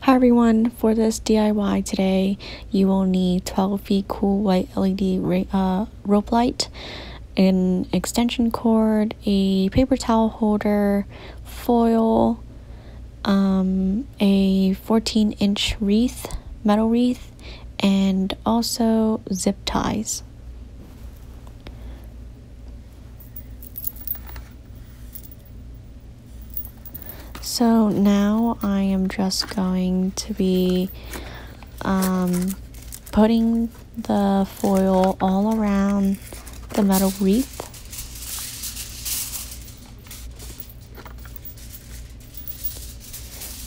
Hi everyone, for this DIY today, you will need 12 feet cool white LED rope light, an extension cord, a paper towel holder, foil, a 14-inch wreath, metal wreath, and also zip ties. So now I am just going to be putting the foil all around the metal wreath.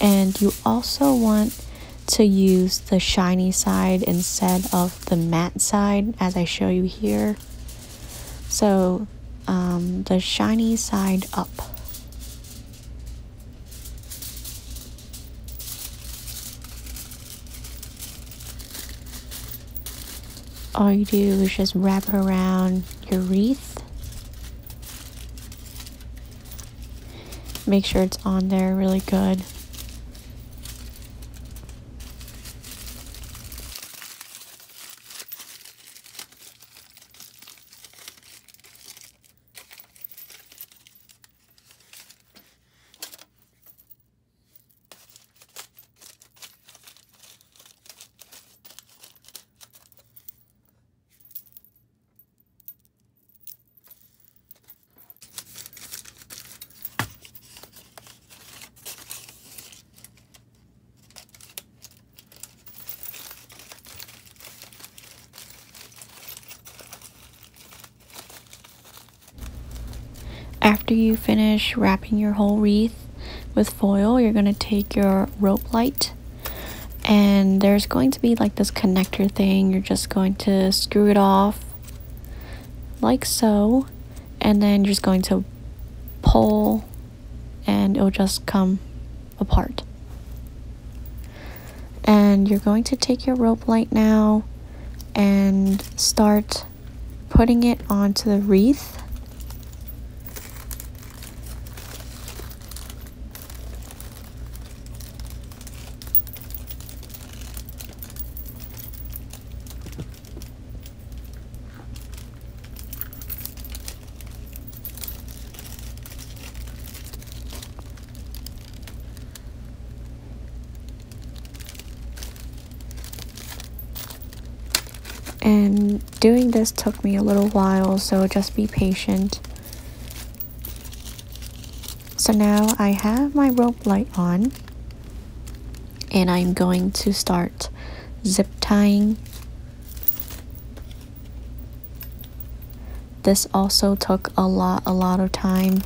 And you also want to use the shiny side instead of the matte side, as I show you here. So the shiny side up. All you do is just wrap it around your wreath. Make sure it's on there really good. After you finish wrapping your whole wreath with foil, you're going to take your rope light, and there's going to be like this connector thing. You're just going to screw it off like so, and then you're just going to pull and it'll just come apart. And you're going to take your rope light now and start putting it onto the wreath. And doing this took me a little while, so just be patient. So now I have my rope light on, and I'm going to start zip tying. This also took a lot of time,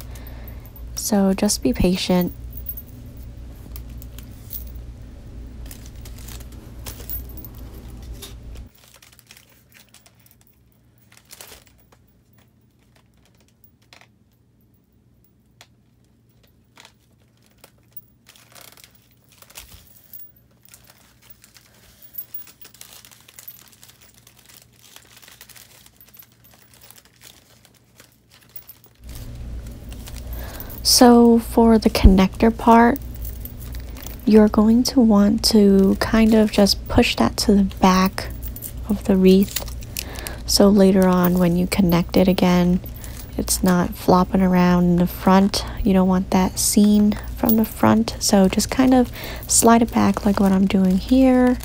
so just be patient. So for the connector part, you're going to want to kind of just push that to the back of the wreath, so later on when you connect it again, it's not flopping around in the front. You don't want that seen from the front, so just kind of slide it back like what I'm doing here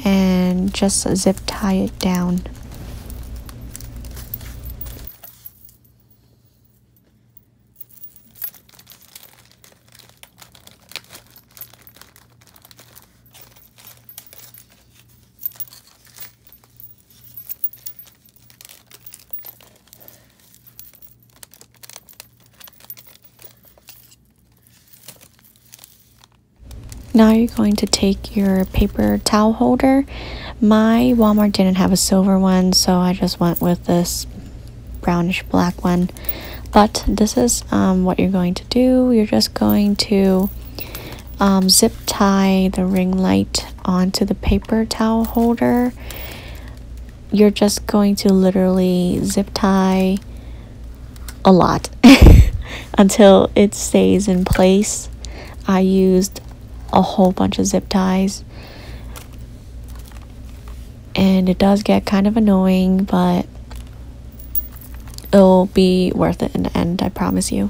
and just zip tie it down. Now you're going to take your paper towel holder. My Walmart didn't have a silver one, so I just went with this brownish black one. But this is what you're going to do. You're just going to zip tie the ring light onto the paper towel holder. You're just going to literally zip tie a lot until it stays in place. I used a whole bunch of zip ties. And it does get kind of annoying, but it'll be worth it in the end, I promise you.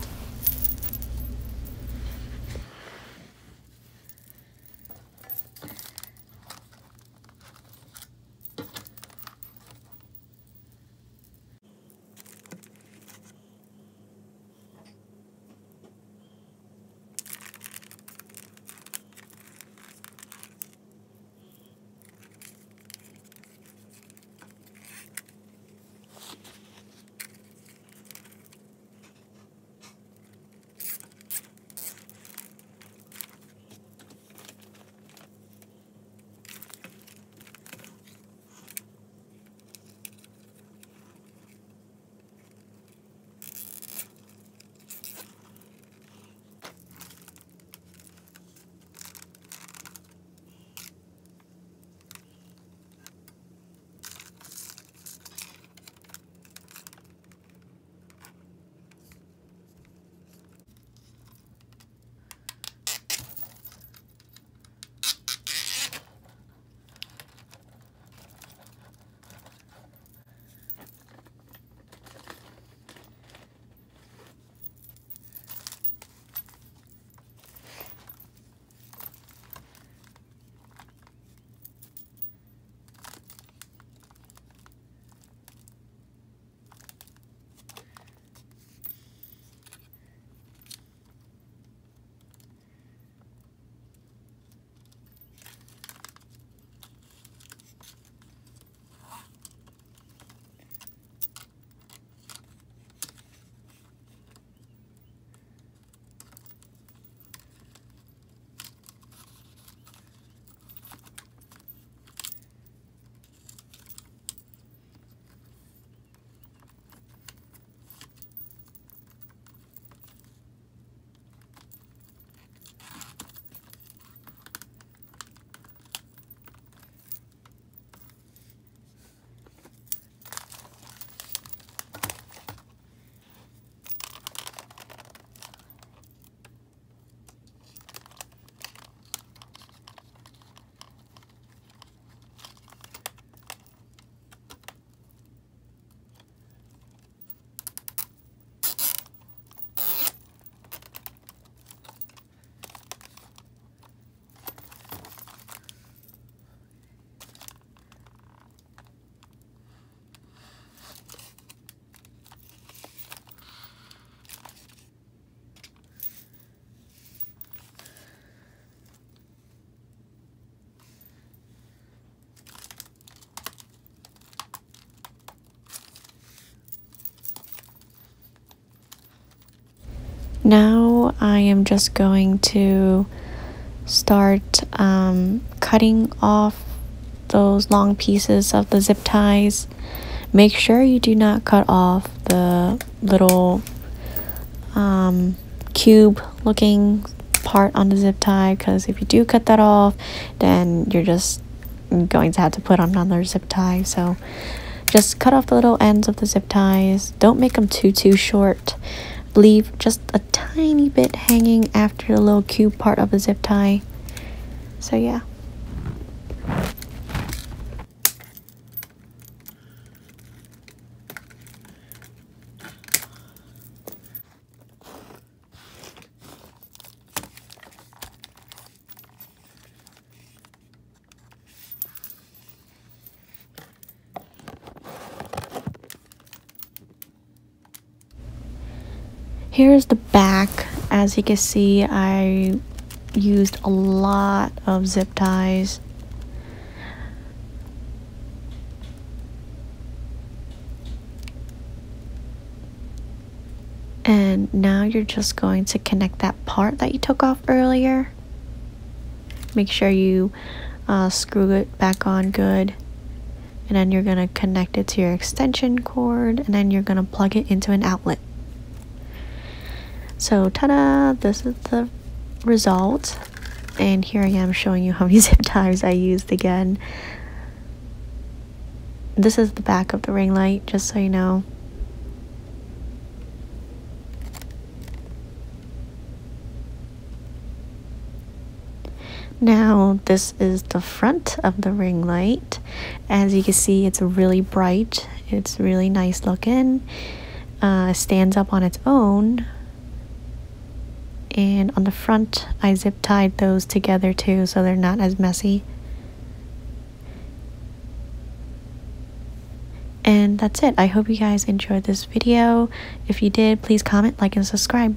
Now I am just going to start cutting off those long pieces of the zip ties. Make sure you do not cut off the little cube looking part on the zip tie, because if you do cut that off, then you're just going to have to put on another zip tie. So just cut off the little ends of the zip ties. Don't make them too short. Leave just a tiny bit hanging after the little cube part of the zip tie. So yeah. Here's the back. As you can see, I used a lot of zip ties. And now you're just going to connect that part that you took off earlier. Make sure you screw it back on good. And then you're going to connect it to your extension cord, and then you're going to plug it into an outlet. So ta-da, this is the result. And here I am showing you how many zip ties I used again. This is the back of the ring light, just so you know. Now this is the front of the ring light. As you can see, it's really bright. It's really nice looking. Stands up on its own. And on the front, I zip tied those together too, so they're not as messy. And that's it. I hope you guys enjoyed this video. If you did, please comment, like, and subscribe.